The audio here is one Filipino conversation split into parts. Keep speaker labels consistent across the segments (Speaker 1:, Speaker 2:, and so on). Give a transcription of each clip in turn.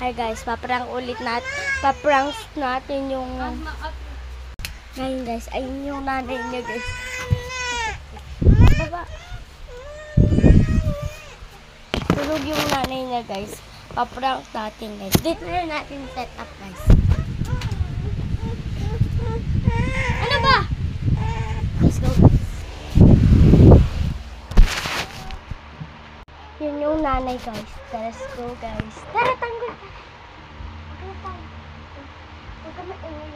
Speaker 1: Hi guys, paprank natin yung ngayon guys, ayun yung nanay niya guys. Baba. Tulog yung nanay niya guys. Paprank natin guys. Dito na natin set up guys. Ano ba? Let's go guys. Yun yung nanay guys. Let's go guys. Tara, tanggol. Huwag ka maingay.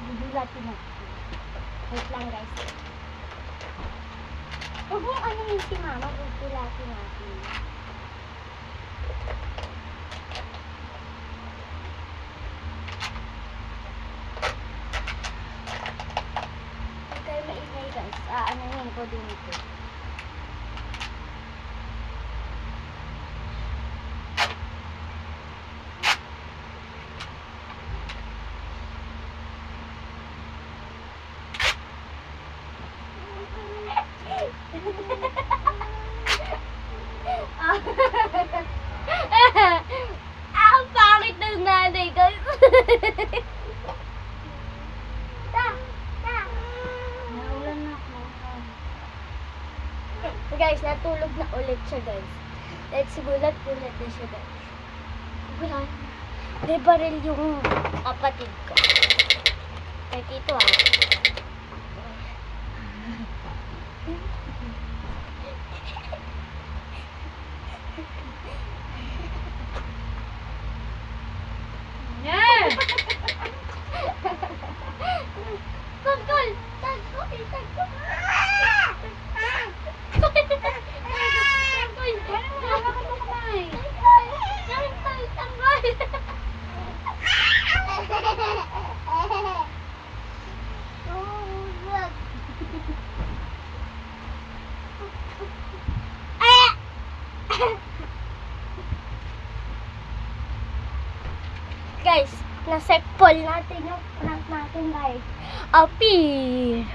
Speaker 1: Bibulatin natin. Wait lang guys. Huwag mo ano yung si mama. Bibulatin natin. Huwag kayo maingay guys. Ano yun ko dito. Ang pangit ng nanay guys. Naulan na ako. Guys, natulog na ulit siya guys. Let's gulat na siya guys. Gulat. Di baril yung kapatid ko. Kaya dito guys, na-set natin yung prank natin guys. Appear!